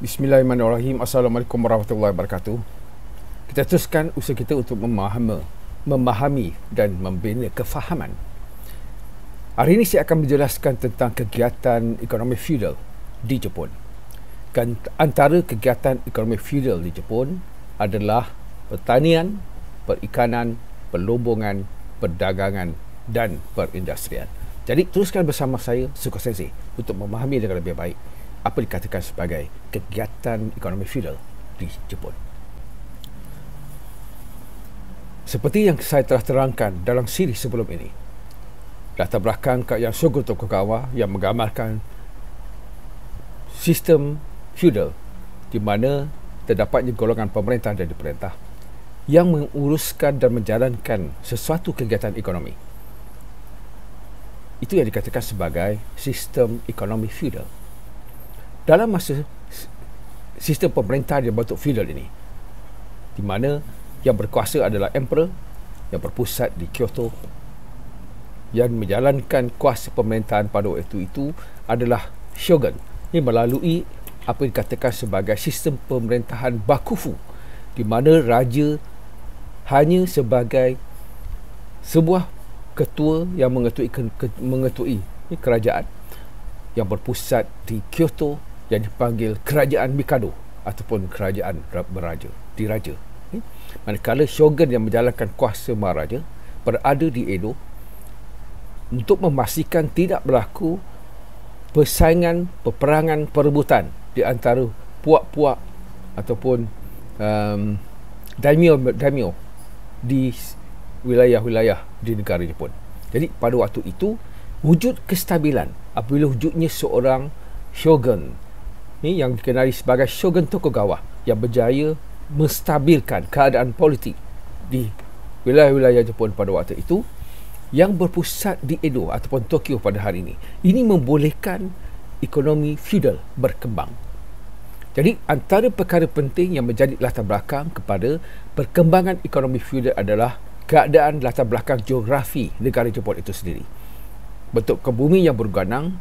Bismillahirrahmanirrahim. Assalamualaikum warahmatullahi wabarakatuh. Kita teruskan usaha kita untuk memahami dan membina kefahaman. Hari ini saya akan menjelaskan tentang kegiatan ekonomi feudal di Jepun. Antara kegiatan ekonomi feudal di Jepun adalah pertanian, perikanan, perlombongan, perdagangan dan perindustrian. Jadi teruskan bersama saya, Suko Sensei, untuk memahami dengan lebih baik apa dikatakan sebagai kegiatan ekonomi feudal di Jepun. Seperti yang saya telah terangkan dalam siri sebelum ini, latar belakang kerajaan Shogun Tokugawa yang menggambarkan sistem feudal di mana terdapatnya golongan pemerintah dan diperintah yang menguruskan dan menjalankan sesuatu kegiatan ekonomi. Itu yang dikatakan sebagai sistem ekonomi feudal. Dalam masa sistem pemerintahan yang bentuk feudal ini, di mana yang berkuasa adalah emperor yang berpusat di Kyoto, yang menjalankan kuasa pemerintahan pada waktu itu adalah shogun. Ini melalui apa yang dikatakan sebagai sistem pemerintahan bakufu, di mana raja hanya sebagai sebuah ketua yang mengetui kerajaan yang berpusat di Kyoto, yang dipanggil kerajaan Mikado ataupun kerajaan beraja, diraja. Manakala shogun yang menjalankan kuasa maharaja berada di Edo untuk memastikan tidak berlaku persaingan, peperangan, perebutan di antara puak-puak ataupun daimyo di wilayah-wilayah di negara Jepun. Jadi pada waktu itu wujud kestabilan apabila wujudnya seorang shogun yang dikenali sebagai Shogun Tokugawa yang berjaya menstabilkan keadaan politik di wilayah-wilayah Jepun pada waktu itu, yang berpusat di Edo ataupun Tokyo pada hari ini. Ini membolehkan ekonomi feudal berkembang. Jadi antara perkara penting yang menjadi latar belakang kepada perkembangan ekonomi feudal adalah keadaan latar belakang geografi negara Jepun itu sendiri. Bentuk bumi yang berganang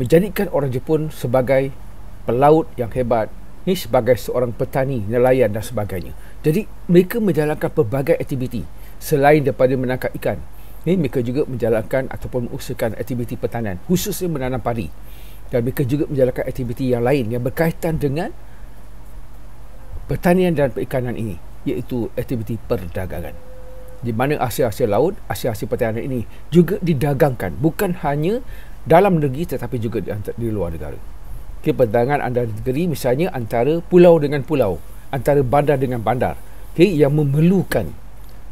menjadikan orang Jepun sebagai pelaut yang hebat, ini sebagai seorang petani, nelayan dan sebagainya. Jadi mereka menjalankan pelbagai aktiviti selain daripada menangkap ikan. Ini mereka juga menjalankan ataupun mengusahakan aktiviti pertanian, khususnya menanam padi. Dan mereka juga menjalankan aktiviti yang lain yang berkaitan dengan pertanian dan perikanan ini, iaitu aktiviti perdagangan, di mana hasil-hasil laut, hasil-hasil pertanian ini juga didagangkan, bukan hanya dalam negeri tetapi juga di luar negara. Perdagangan antara negeri, misalnya antara pulau dengan pulau, antara bandar dengan bandar, yang memerlukan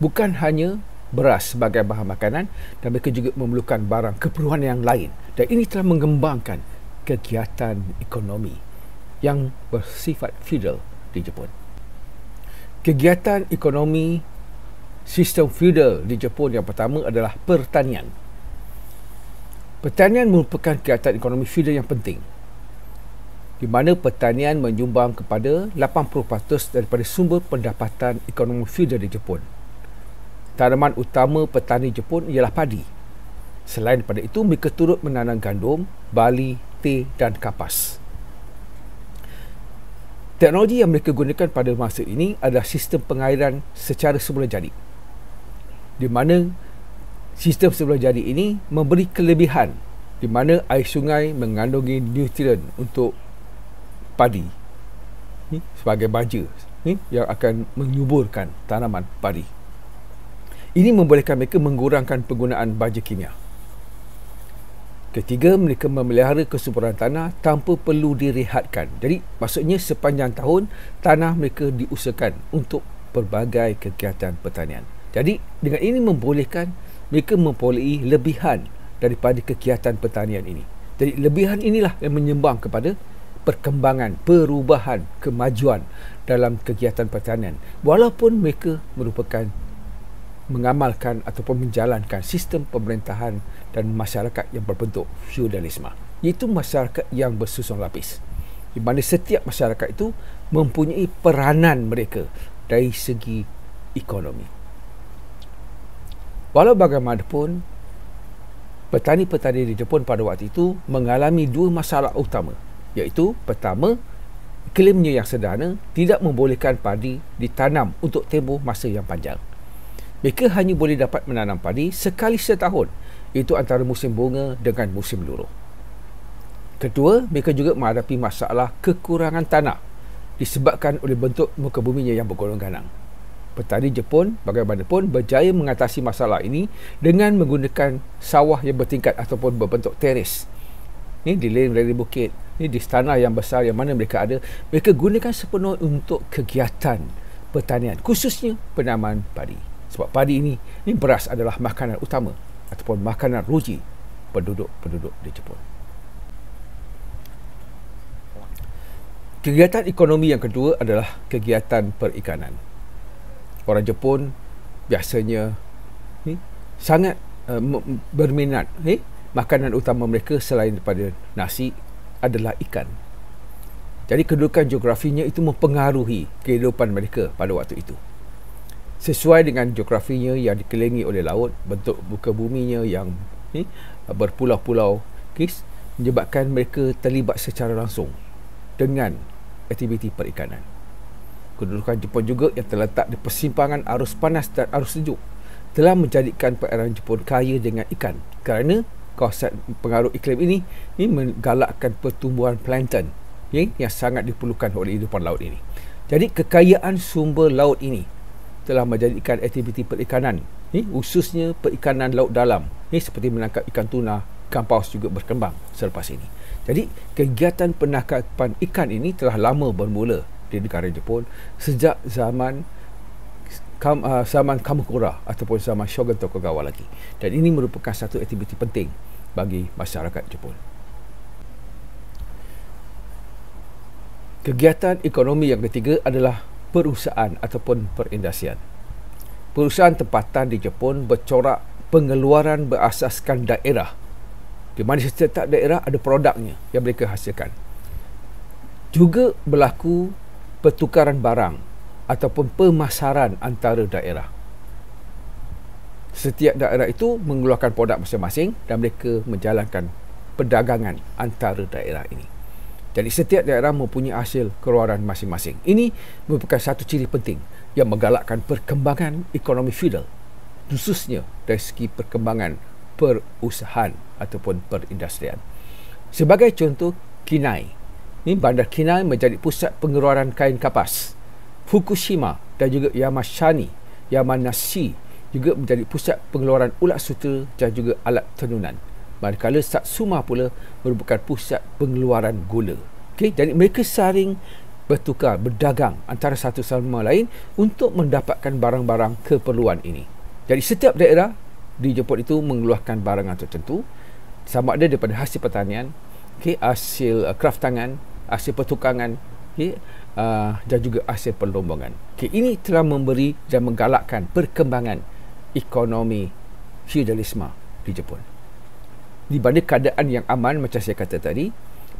bukan hanya beras sebagai bahan makanan, dan mereka juga memerlukan barang keperluan yang lain. Dan ini telah mengembangkan kegiatan ekonomi yang bersifat feudal di Jepun. Kegiatan ekonomi sistem feudal di Jepun yang pertama adalah pertanian. Pertanian merupakan kegiatan ekonomi feudal yang penting, di mana pertanian menyumbang kepada 80% daripada sumber pendapatan ekonomi feudal di Jepun. Tanaman utama petani Jepun ialah padi. Selain daripada itu, mereka turut menanam gandum, barley, teh dan kapas. Teknologi yang mereka gunakan pada masa ini adalah sistem pengairan secara semula jadi, di mana sistem semula jadi ini memberi kelebihan, di mana air sungai mengandungi nutrien untuk padi sebagai baja yang akan menyuburkan tanaman padi. Ini membolehkan mereka mengurangkan penggunaan baja kimia. Ketiga, mereka memelihara kesuburan tanah tanpa perlu direhatkan. Jadi maksudnya sepanjang tahun tanah mereka diusahakan untuk pelbagai kegiatan pertanian. Jadi dengan ini membolehkan mereka memperolehi lebihan daripada kegiatan pertanian ini. Jadi lebihan inilah yang menyumbang kepada perkembangan, perubahan, kemajuan dalam kegiatan pertanian, walaupun mereka merupakan mengamalkan ataupun menjalankan sistem pemerintahan dan masyarakat yang berbentuk feudalisme, iaitu masyarakat yang bersusun lapis, di mana setiap masyarakat itu mempunyai peranan mereka dari segi ekonomi. Walau bagaimanapun, petani-petani di Jepun pada waktu itu mengalami dua masalah utama, iaitu pertama, iklimnya yang sederhana tidak membolehkan padi ditanam untuk tempoh masa yang panjang. Mereka hanya boleh dapat menanam padi sekali setahun, iaitu antara musim bunga dengan musim luruh. Kedua, mereka juga menghadapi masalah kekurangan tanah disebabkan oleh bentuk muka buminya yang bergolong-galang. Petani Jepun bagaimanapun berjaya mengatasi masalah ini dengan menggunakan sawah yang bertingkat ataupun berbentuk teres. Ni di lereng-lereng bukit, ni di tanah yang besar yang mana mereka ada, mereka gunakan sepenuh untuk kegiatan pertanian, khususnya penanaman padi. Sebab padi ini beras adalah makanan utama ataupun makanan ruji penduduk-penduduk di Jepun. Kegiatan ekonomi yang kedua adalah kegiatan perikanan. Orang Jepun biasanya sangat berminat. Makanan utama mereka selain daripada nasi adalah ikan. Jadi kedudukan geografinya itu mempengaruhi kehidupan mereka pada waktu itu. Sesuai dengan geografinya yang dikelilingi oleh laut, bentuk muka buminya yang berpulau-pulau, menyebabkan mereka terlibat secara langsung dengan aktiviti perikanan. Kedudukan Jepun juga yang terletak di persimpangan arus panas dan arus sejuk telah menjadikan perairan Jepun kaya dengan ikan, kerana kawasan pengaruh iklim ini menggalakkan pertumbuhan plankton yang sangat diperlukan oleh hidupan laut ini. Jadi kekayaan sumber laut ini telah menjadikan aktiviti perikanan, khususnya perikanan laut dalam, seperti menangkap ikan tuna, ikan paus juga berkembang selepas ini. Jadi kegiatan penangkapan ikan ini telah lama bermula di negara Jepun sejak zaman Kamakura ataupun zaman Shogun Tokugawa lagi. Dan ini merupakan satu aktiviti penting bagi masyarakat Jepun. Kegiatan ekonomi yang ketiga adalah perusahaan ataupun perindustrian. Perusahaan tempatan di Jepun bercorak pengeluaran berasaskan daerah, di mana setiap daerah ada produknya yang mereka hasilkan. Juga berlaku pertukaran barang ataupun pemasaran antara daerah. Setiap daerah itu mengeluarkan produk masing-masing dan mereka menjalankan perdagangan antara daerah ini. Jadi setiap daerah mempunyai hasil keluaran masing-masing. Ini merupakan satu ciri penting yang menggalakkan perkembangan ekonomi feudal, khususnya dari segi perkembangan perusahaan ataupun perindustrian. Sebagai contoh, Kinai. Ini bandar Kinai menjadi pusat pengeluaran kain kapas. Fukushima dan juga Yamanashi juga menjadi pusat pengeluaran ulat sutera dan juga alat tenunan. Manakala Satsuma pula merupakan pusat pengeluaran gula. Jadi mereka saling bertukar, berdagang antara satu sama lain untuk mendapatkan barang-barang keperluan ini. Jadi setiap daerah di Jepun itu mengeluarkan barangan tertentu, sama ada daripada hasil pertanian, hasil kraftangan, hasil pertukangan, dan juga hasil perlombongan. Ini telah memberi dan menggalakkan perkembangan ekonomi feudalisme di Jepun. Di mana keadaan yang aman, macam saya kata tadi,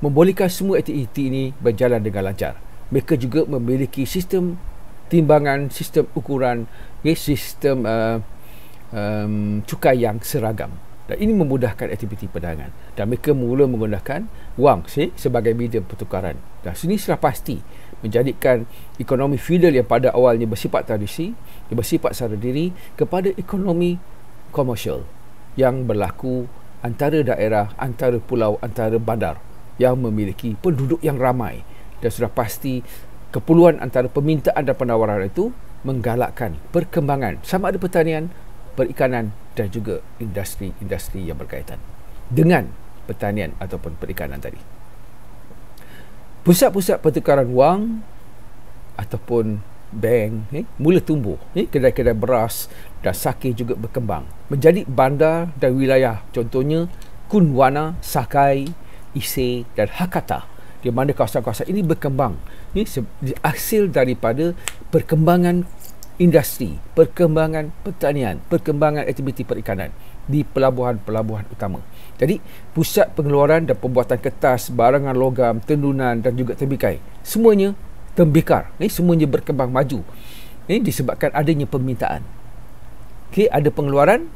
membolehkan semua aktiviti ini berjalan dengan lancar. Mereka juga memiliki sistem timbangan, sistem ukuran, sistem cukai yang seragam. Dan ini memudahkan aktiviti perdagangan. Dan mereka mula menggunakan wang sebagai medium pertukaran. Dan ini sudah pasti menjadikan ekonomi feudal yang pada awalnya bersifat tradisi, bersifat secara diri, kepada ekonomi komersial yang berlaku antara daerah, antara pulau, antara bandar yang memiliki penduduk yang ramai. Dan sudah pasti keperluan antara permintaan dan penawaran itu menggalakkan perkembangan sama ada pertanian, perikanan dan juga industri-industri yang berkaitan dengan pertanian ataupun perikanan tadi. Pusat-pusat pertukaran wang ataupun bank mula tumbuh. Kedai-kedai beras dan sake juga berkembang menjadi bandar dan wilayah, contohnya Kunwana, Sakai, Ise dan Hakata, di mana kawasan-kawasan ini berkembang hasil daripada perkembangan industri, perkembangan pertanian, perkembangan aktiviti perikanan di pelabuhan-pelabuhan utama. Jadi pusat pengeluaran dan pembuatan kertas, barangan logam, tenunan dan juga tembikar, semuanya tembikar, semuanya berkembang maju disebabkan adanya permintaan. Ada pengeluaran,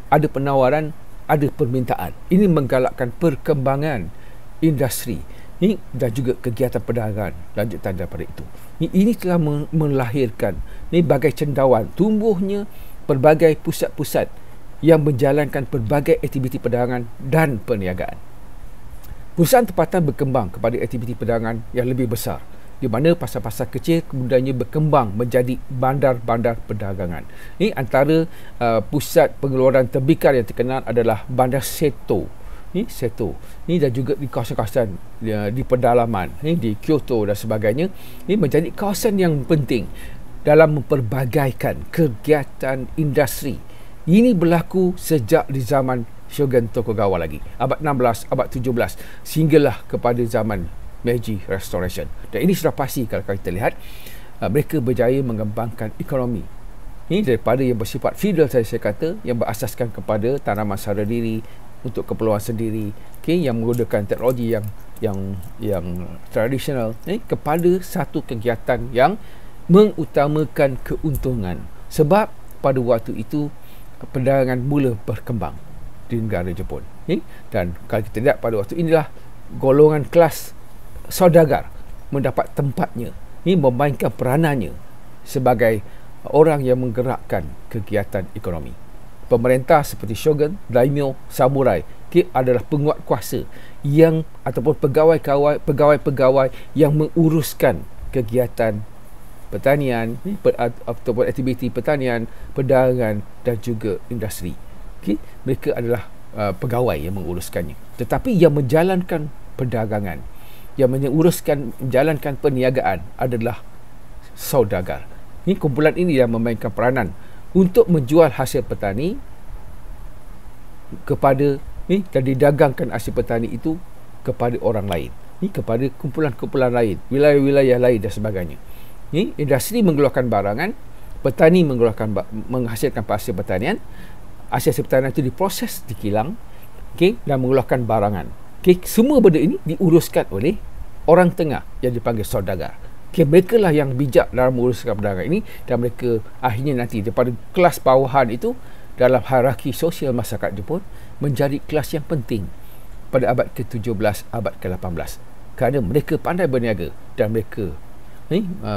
ada penawaran, ada permintaan. Ini menggalakkan perkembangan industri dan juga kegiatan perdagangan lanjutan daripada itu. Ini telah melahirkan bagai cendawan tumbuhnya pelbagai pusat-pusat yang menjalankan pelbagai aktiviti perdagangan dan perniagaan. Perusahaan tempatan berkembang kepada aktiviti perdagangan yang lebih besar, di mana pasar-pasar kecil kemudiannya berkembang menjadi bandar-bandar perdagangan. Ini antara pusat pengeluaran tembikar yang terkenal adalah Bandar Seto. Ini dan juga di kawasan-kawasan di pedalaman, di Kyoto dan sebagainya. Ini menjadi kawasan yang penting dalam memperbagaikan kegiatan industri. Ini berlaku sejak di zaman Shogun Tokugawa lagi, abad 16, abad 17, sehinggalah kepada zaman Meiji Restoration. Dan ini sudah pasti kalau kita lihat mereka berjaya mengembangkan ekonomi. Ini daripada yang bersifat feudal saya kata, yang berasaskan kepada tanaman sara diri untuk keperluan sendiri, yang menggunakan teknologi yang tradisional, kepada satu kegiatan yang mengutamakan keuntungan. Sebab pada waktu itu perdagangan mula berkembang di negara Jepun. Dan kalau kita lihat pada waktu inilah golongan kelas saudagar mendapat tempatnya, memainkan peranannya sebagai orang yang menggerakkan kegiatan ekonomi. Pemerintah seperti shogun, daimyo, samurai adalah penguat kuasa yang ataupun pegawai-pegawai yang menguruskan kegiatan pertanian ataupun aktiviti pertanian, perdagangan dan juga industri. Mereka adalah pegawai yang menguruskannya. Tetapi yang menjalankan perdagangan, yang menjalankan perniagaan adalah saudagar. Kumpulan ini yang memainkan peranan untuk menjual hasil petani kepada dan didagangkan hasil petani itu kepada orang lain, kepada kumpulan-kumpulan lain, wilayah-wilayah lain dan sebagainya. Industri mengeluarkan barangan, petani menghasilkan hasil pertanian, hasil pertanian itu diproses di kilang, dan mengeluarkan barangan. Semua benda ini diuruskan oleh orang tengah yang dipanggil saudagar. Mereka lah yang bijak dalam menguruskan perdagangan ini, dan mereka akhirnya nanti daripada kelas bawahan itu dalam hierarki sosial masyarakat Jepun menjadi kelas yang penting pada abad ke-17, abad ke-18, kerana mereka pandai berniaga dan mereka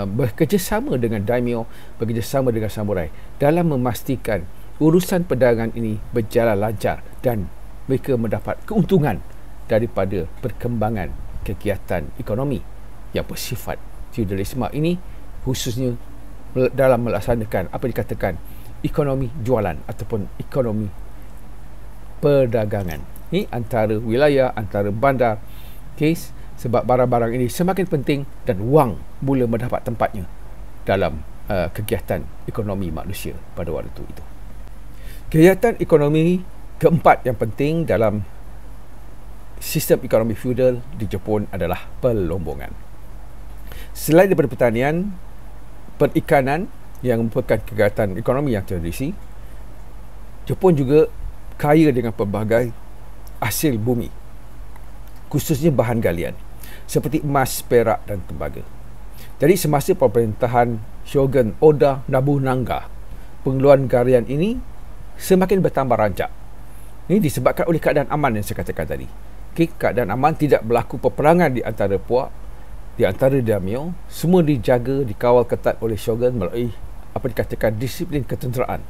bekerjasama dengan daimyo, bekerjasama dengan samurai dalam memastikan urusan perdagangan ini berjalan lancar dan mereka mendapat keuntungan daripada perkembangan kegiatan ekonomi yang bersifat feudalisme ini, khususnya dalam melaksanakan apa dikatakan ekonomi jualan ataupun ekonomi perdagangan. Ini antara wilayah, antara bandar, sebab barang-barang ini semakin penting dan wang mula mendapat tempatnya dalam kegiatan ekonomi manusia pada waktu itu. Kegiatan ekonomi keempat yang penting dalam sistem ekonomi feudal di Jepun adalah pelombongan. Selain daripada pertanian, perikanan yang merupakan kegiatan ekonomi yang tradisi, Jepun juga kaya dengan pelbagai hasil bumi, khususnya bahan galian seperti emas, perak dan tembaga. Jadi semasa pemerintahan Shogun Oda Nobunaga, pengeluaran galian ini semakin bertambah rancak. Ini disebabkan oleh keadaan aman yang saya katakan tadi. Keadaan aman, tidak berlaku peperangan di antara puak, di antara daimyo, semua dijaga, dikawal ketat oleh shogun melalui apa dikatakan disiplin ketenteraan,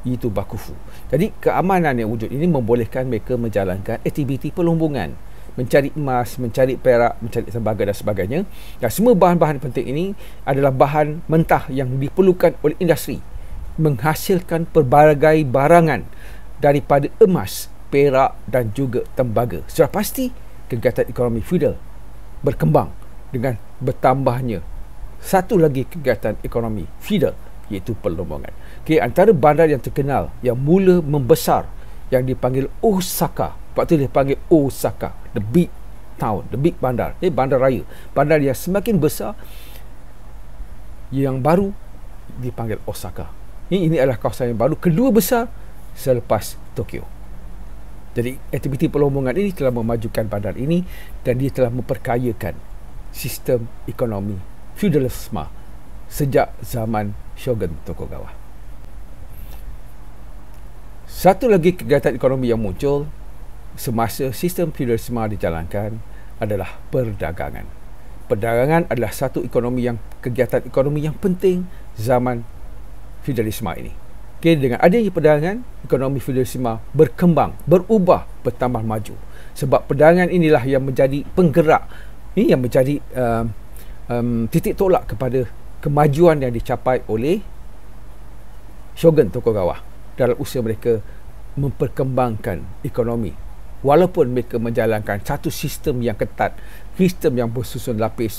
iaitu bakufu. Jadi keamanan yang wujud ini membolehkan mereka menjalankan aktiviti pelombongan, mencari emas, mencari perak, mencari tembaga dan sebagainya. Dan semua bahan-bahan penting ini adalah bahan mentah yang diperlukan oleh industri, menghasilkan pelbagai barangan daripada emas, perak dan juga tembaga. Sudah pasti kegiatan ekonomi feudal berkembang dengan bertambahnya satu lagi kegiatan ekonomi feudal, iaitu pelombongan. Antara bandar yang terkenal yang mula membesar yang dipanggil Osaka. Sebab tu dia panggil Osaka, the big town, the big bandar. Bandar raya, bandar yang semakin besar yang baru dipanggil Osaka. Ini adalah kawasan yang baru, kedua besar selepas Tokyo. Jadi aktiviti pelombongan ini telah memajukan bandar ini dan dia telah memperkayakan sistem ekonomi feudalisme sejak zaman Shogun Tokugawa. Satu lagi kegiatan ekonomi yang muncul semasa sistem feudalisme dijalankan adalah perdagangan. Perdagangan adalah satu kegiatan ekonomi yang penting zaman feudalisme ini. Okay, dengan adanya perdagangan, ekonomi feudalisme berkembang, berubah, bertambah maju. Sebab perdagangan inilah yang menjadi penggerak, yang menjadi titik tolak kepada kemajuan yang dicapai oleh Shogun Tokugawa dalam usaha mereka memperkembangkan ekonomi. Walaupun mereka menjalankan satu sistem yang ketat, sistem yang bersusun lapis,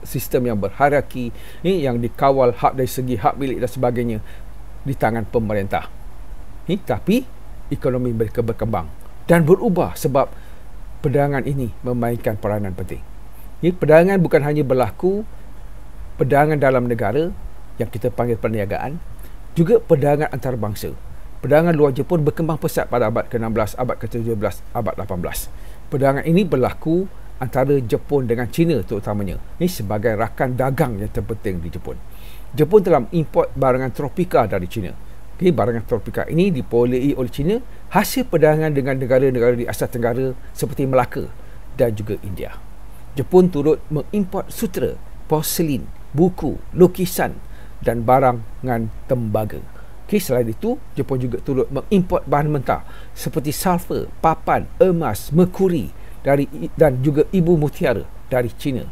sistem yang berhierarki, yang dikawal hak dari segi hak milik dan sebagainya di tangan pemerintah. Tapi ekonomi mereka berkembang dan berubah sebab perdagangan ini memainkan peranan penting. Perdagangan bukan hanya berlaku perdagangan dalam negara yang kita panggil perniagaan, juga perdagangan antarabangsa. Perdagangan luar Jepun berkembang pesat pada abad ke-16, abad ke-17, abad 18. Perdagangan ini berlaku antara Jepun dengan China terutamanya. Ini sebagai rakan dagang yang terpenting di Jepun. Jepun telah import barangan tropika dari China. Barangan tropika ini diperolehi oleh China hasil perdagangan dengan negara-negara di Asia Tenggara seperti Melaka dan juga India. Jepun turut mengimport sutera, porselin, buku, lukisan dan barangan tembaga. Selain itu, Jepun juga turut mengimport bahan mentah seperti sulfur, papan, emas, merkuri dan juga ibu mutiara dari China.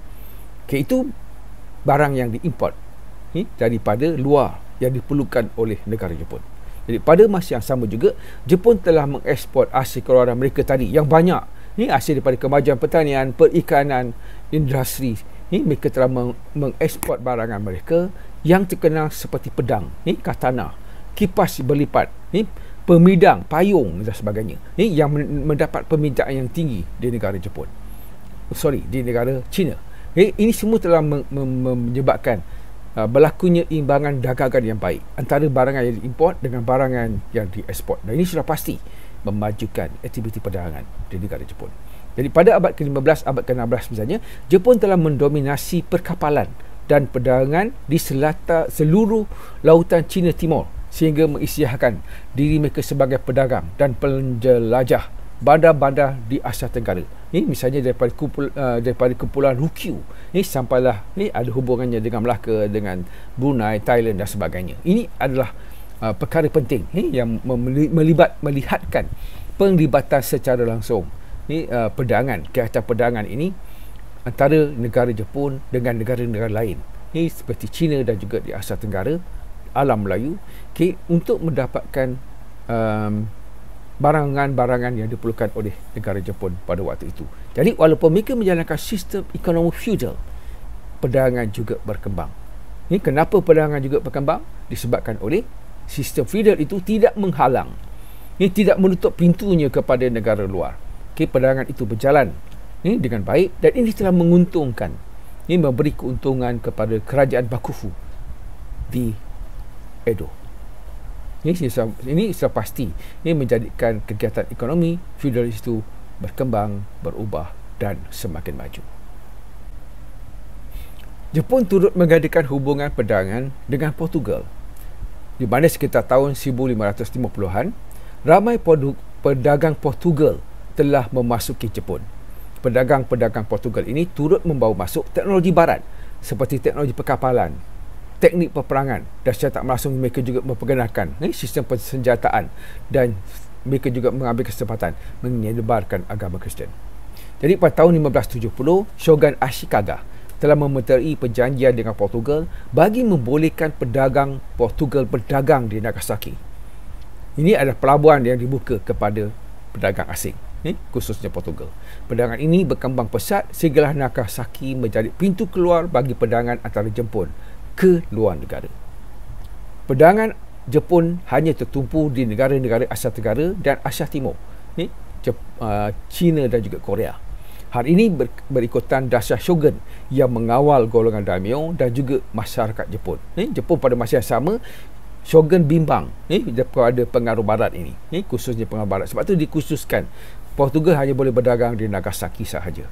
Itu barang yang diimport daripada luar yang diperlukan oleh negara Jepun. Jadi pada masa yang sama juga, Jepun telah mengeksport hasil keluaran mereka tadi yang banyak. Hasil daripada kemajuan pertanian, perikanan, industri. Mereka telah mengeksport barangan mereka yang terkenal seperti pedang, katana, kipas berlipat, pemidang, payung dan sebagainya, yang mendapat permintaan yang tinggi di negara Jepun. Di negara China. Ini semua telah menyebabkan berlakunya imbangan dagangan yang baik antara barangan yang diimport dengan barangan yang dieksport. Dan ini sudah pasti memajukan aktiviti perdagangan di negara Jepun. Jadi pada abad ke-15, abad ke-16 misalnya, Jepun telah mendominasi perkapalan dan perdagangan di seluruh lautan China Timur sehingga mengisytiharkan diri mereka sebagai pedagang dan penjelajah bandar-bandar di Asia Tenggara. Misalnya daripada Kepulauan Ryukyu sampailah ada hubungannya dengan Melaka, dengan Brunei, Thailand dan sebagainya. Ini adalah perkara penting yang melihatkan penglibatan secara langsung perdagangan, kegiatan perdagangan ini antara negara Jepun dengan negara-negara lain seperti China dan juga di Asia Tenggara, alam Melayu, untuk mendapatkan barangan-barangan yang diperlukan oleh negara Jepun pada waktu itu. Jadi walaupun mereka menjalankan sistem ekonomi feudal, perdagangan juga berkembang. Kenapa perdagangan juga berkembang? Disebabkan oleh sistem feudal itu tidak menghalang, tidak menutup pintunya kepada negara luar. Perdagangan itu berjalan dengan baik dan ini telah menguntungkan, memberi keuntungan kepada kerajaan Bakufu di Edo. Ini sudah pasti menjadikan kegiatan ekonomi feodalis itu berkembang, berubah dan semakin maju. Jepun turut mengadakan hubungan perdagangan dengan Portugal, di mana sekitar tahun 1550-an ramai pedagang Portugal telah memasuki Jepun. Pedagang-pedagang Portugal ini turut membawa masuk teknologi barat seperti teknologi perkapalan, teknik peperangan, dan secara tak langsung mereka juga memperkenalkan sistem persenjataan dan mereka juga mengambil kesempatan menyebarkan agama Kristian. Jadi pada tahun 1570, Shogun Ashikaga telah memeterai perjanjian dengan Portugal bagi membolehkan pedagang Portugal berdagang di Nagasaki. Ini adalah pelabuhan yang dibuka kepada pedagang asing, khususnya Portugal. Perdagangan ini berkembang pesat sehinggalah Nagasaki menjadi pintu keluar bagi perdagangan antara Jepun ke luar negara. Perdagangan Jepun hanya tertumpu di negara-negara Asia Tenggara dan Asia Timur, China dan juga Korea. Hal ini berikutan dasar shogun yang mengawal golongan daimyo dan juga masyarakat Jepun. Jepun pada masa yang sama shogun bimbang daripada pengaruh barat ini, khususnya pengaruh barat. Sebab itu dikhususkan Portugal hanya boleh berdagang di Nagasaki sahaja.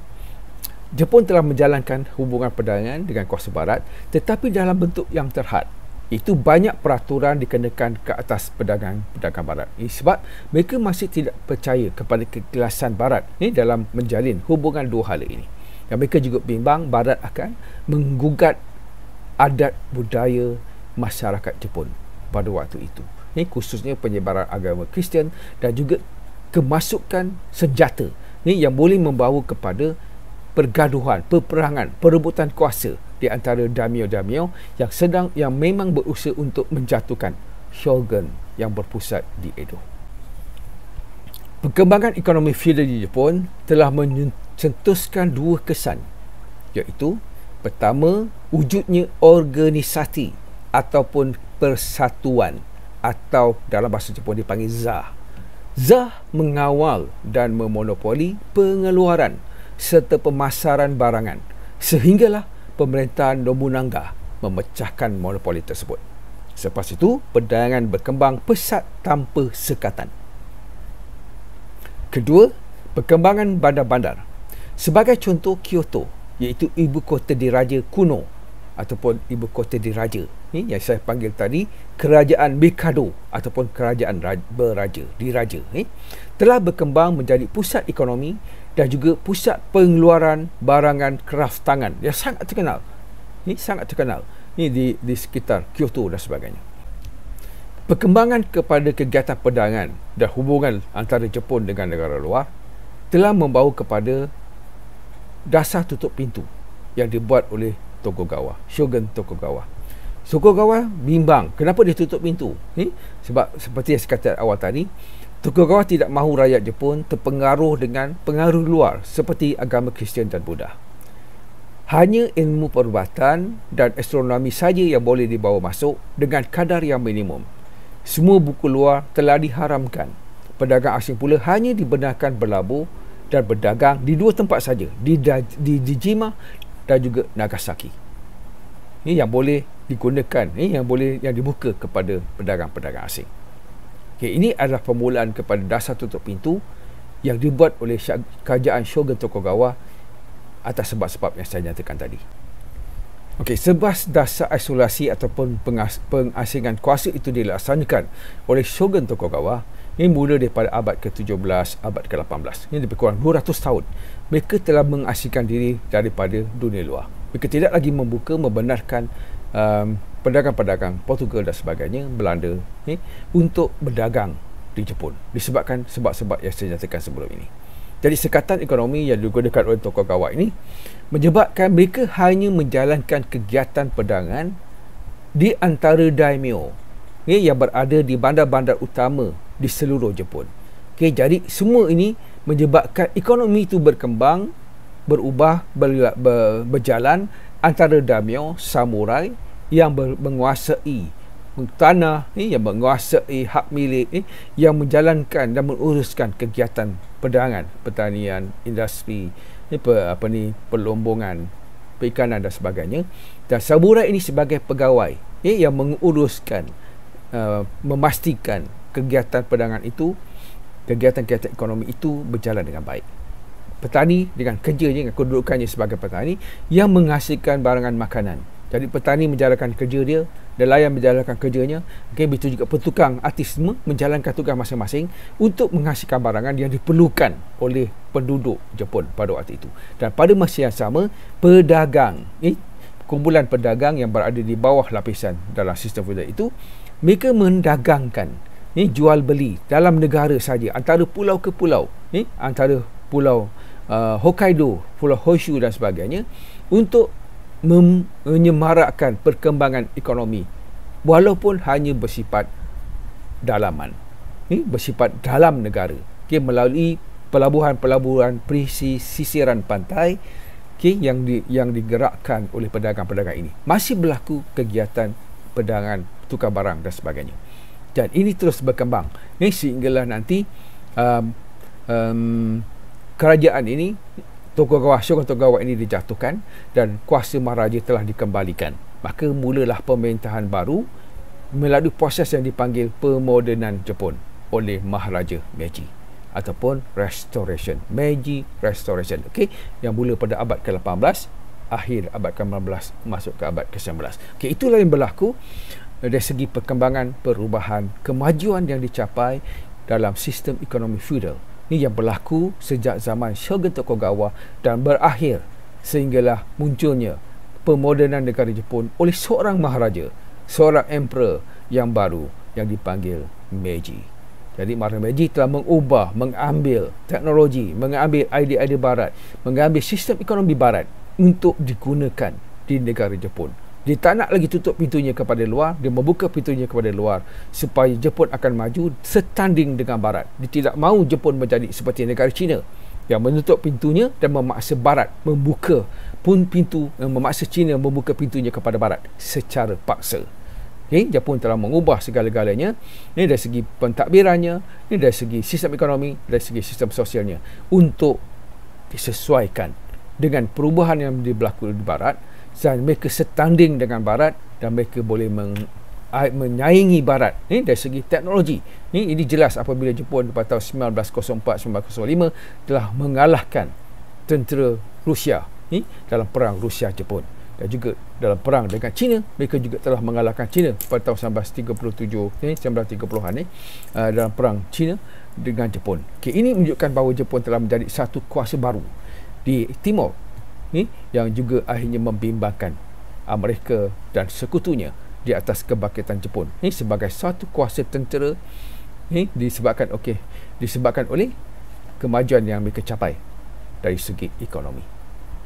Jepun telah menjalankan hubungan perdagangan dengan kuasa barat tetapi dalam bentuk yang terhad. Itu banyak peraturan dikenakan ke atas pedagang barat. Sebab mereka masih tidak percaya kepada keikhlasan barat dalam menjalin hubungan dua hala ini. Dan mereka juga bimbang barat akan menggugat adat budaya masyarakat Jepun pada waktu itu. Khususnya penyebaran agama Kristian dan juga kemasukan senjata yang boleh membawa kepada pergaduhan, peperangan, perebutan kuasa di antara daimyo-daimyo yang memang berusaha untuk menjatuhkan shogun yang berpusat di Edo. Perkembangan ekonomi feudal di Jepun telah mencetuskan dua kesan, iaitu pertama, wujudnya organisasi ataupun persatuan, atau dalam bahasa Jepun dipanggil za. Za mengawal dan memonopoli pengeluaran serta pemasaran barangan, sehinggalah pemerintahan Nobunaga memecahkan monopoli tersebut. Selepas itu, perdagangan berkembang pesat tanpa sekatan. Kedua, perkembangan bandar-bandar. Sebagai contoh, Kyoto, iaitu ibu kota diraja kuno ataupun ibu kota diraja, yang saya panggil tadi kerajaan Mikado ataupun kerajaan diraja, telah berkembang menjadi pusat ekonomi dan juga pusat pengeluaran barangan kraft tangan yang sangat terkenal. Di sekitar Kyoto dan sebagainya. Perkembangan kepada kegiatan perdagangan dan hubungan antara Jepun dengan negara luar telah membawa kepada dasar tutup pintu yang dibuat oleh Shogun Tokugawa. Tokugawa bimbang kenapa dia tutup pintu. Sebab seperti yang saya kata awal tadi, Tokugawa tidak mahu rakyat Jepun terpengaruh dengan pengaruh luar seperti agama Kristian dan Buddha. Hanya ilmu perubatan dan astronomi saja yang boleh dibawa masuk dengan kadar yang minimum. Semua buku luar telah diharamkan. Pedagang asing pula hanya dibenarkan berlabuh dan berdagang di dua tempat saja, di Jima dan juga Nagasaki. Ini yang boleh digunakan, yang dibuka kepada pedagang-pedagang asing. Ini adalah permulaan kepada dasar tutup pintu yang dibuat oleh kerajaan Shogun Tokugawa atas sebab-sebab yang saya nyatakan tadi. Sebab dasar isolasi ataupun pengasingan kuasa itu dilaksanakan oleh Shogun Tokugawa, ini mula daripada abad ke-17, abad ke-18. Ini lebih kurang 200 tahun. Mereka telah mengasingkan diri daripada dunia luar. Mereka tidak lagi membenarkan pedagang-pedagang Portugal dan sebagainya, Belanda, untuk berdagang di Jepun. Disebabkan sebab-sebab yang saya nyatakan sebelum ini. Jadi sekatan ekonomi yang digunakan oleh Tokugawa ini menyebabkan mereka hanya menjalankan kegiatan perdagangan di antara daimyo yang berada di bandar-bandar utama di seluruh Jepun. Jadi semua ini menyebabkan ekonomi itu berkembang, berubah, berjalan antara daimyo, samurai yang menguasai tanah, yang menguasai hak milik, yang menjalankan dan menguruskan kegiatan perdagangan, pertanian, industri, perlombongan, perikanan dan sebagainya. Dan samurai ini sebagai pegawai yang menguruskan, memastikan kegiatan perdagangan itu, kegiatan-kegiatan ekonomi itu berjalan dengan baik. Petani dengan kerjanya, dengan kedudukannya sebagai petani yang menghasilkan barangan makanan. Jadi petani menjalankan kerja dia, nelayan menjalankan kerjanya, begitu juga petukang, artis semua menjalankan tugas masing-masing untuk menghasilkan barangan yang diperlukan oleh penduduk Jepun pada waktu itu. Dan pada masa yang sama, pedagang, kumpulan pedagang yang berada di bawah lapisan dalam sistem feudal itu, mereka mendagangkan, jual beli dalam negara saja, antara pulau ke pulau, antara pulau Hokkaido, pulau Honshu dan sebagainya, untuk menyemarakkan perkembangan ekonomi walaupun hanya bersifat dalaman, bersifat dalam negara, melalui pelabuhan-pelabuhan pesisiran pantai yang digerakkan oleh pedagang-pedagang ini. Masih berlaku kegiatan perdagangan, tukar barang dan sebagainya, dan ini terus berkembang sehinggalah nanti kerajaan ini, Shogun Tokugawa ini dijatuhkan dan kuasa maharaja telah dikembalikan. Maka mulalah pemerintahan baru melalui proses yang dipanggil pemodenan Jepun oleh Maharaja Meiji ataupun Restoration, Meiji Restoration, yang mula pada abad ke-18, akhir abad ke-19 masuk ke abad ke-19. Itulah yang berlaku dari segi perkembangan, perubahan, kemajuan yang dicapai dalam sistem ekonomi feudal. Ini yang berlaku sejak zaman Shogun Tokugawa dan berakhir sehinggalah munculnya pemodenan negara Jepun oleh seorang maharaja, seorang emperor yang baru yang dipanggil Meiji. Jadi Maharaja Meiji telah mengubah, mengambil teknologi, mengambil idea-idea barat, mengambil sistem ekonomi barat untuk digunakan di negara Jepun. Dia tak nak lagi tutup pintunya kepada luar, dia membuka pintunya kepada luar supaya Jepun akan maju setanding dengan barat. Dia tidak mahu Jepun menjadi seperti negara China yang menutup pintunya dan memaksa barat membuka pun pintu, memaksa China membuka pintunya kepada barat secara paksa. Okay, Jepun telah mengubah segala-galanya. Ini dari segi pentadbirannya, ini dari segi sistem ekonomi, dari segi sistem sosialnya untuk disesuaikan dengan perubahan yang berlaku di barat, dan mereka setanding dengan barat dan mereka boleh menyaingi barat ni dari segi teknologi. Ini jelas apabila Jepun pada tahun 1904-1905 telah mengalahkan tentera Rusia ni dalam perang Rusia-Jepun, dan juga dalam perang dengan China mereka juga telah mengalahkan China pada tahun 1930-an ni dalam perang China dengan Jepun. Ini menunjukkan bahawa Jepun telah menjadi satu kuasa baru di Timur ni yang juga akhirnya membimbangkan Amerika dan sekutunya di atas kebangkitan Jepun ni sebagai satu kuasa tentera ni disebabkan oleh kemajuan yang mereka capai dari segi ekonomi,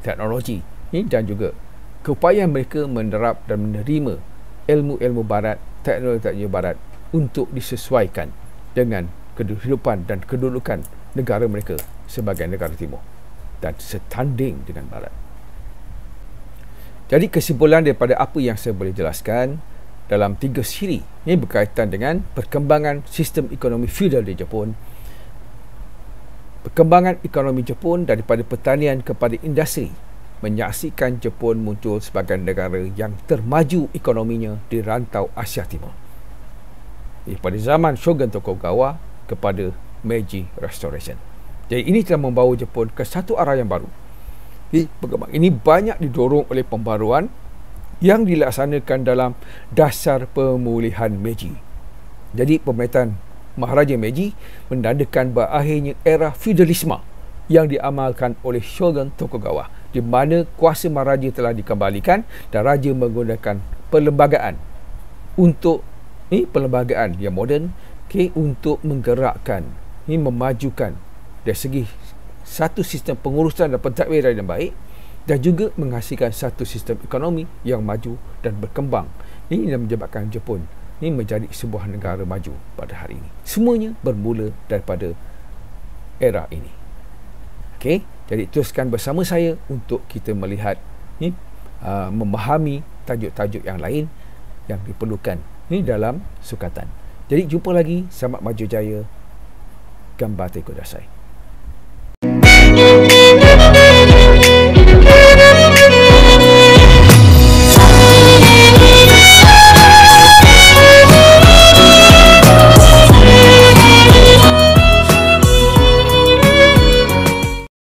teknologi ni, dan juga keupayaan mereka menerap dan menerima ilmu-ilmu barat, teknologi barat untuk disesuaikan dengan kehidupan dan kedudukan negara mereka sebagai negara timur dan setanding dengan barat. Jadi kesimpulan daripada apa yang saya boleh jelaskan dalam 3 siri ini berkaitan dengan perkembangan sistem ekonomi feudal di Jepun. Perkembangan ekonomi Jepun daripada pertanian kepada industri menyaksikan Jepun muncul sebagai negara yang termaju ekonominya di rantau Asia Timur. Pada zaman Shogun Tokugawa kepada Meiji Restoration. Jadi ini telah membawa Jepun ke satu arah yang baru. Ini banyak didorong oleh pembaruan yang dilaksanakan dalam dasar pemulihan Meiji. Jadi pemerintahan Maharaja Meiji menandakan berakhirnya era feudalisme yang diamalkan oleh Shogun Tokugawa, di mana kuasa maharaja telah dikembalikan dan raja menggunakan perlembagaan untuk perlembagaan yang moden untuk menggerakkan, memajukan dari segi satu sistem pengurusan dan pentadbiran yang baik, dan juga menghasilkan satu sistem ekonomi yang maju dan berkembang. Ini yang menyebabkan Jepun ini menjadi sebuah negara maju pada hari ini. Semuanya bermula daripada era ini. Okey, jadi teruskan bersama saya untuk kita melihat memahami tajuk-tajuk yang lain yang diperlukan dalam sukatan. Jadi jumpa lagi, selamat maju jaya, Ganbatte Kudasai.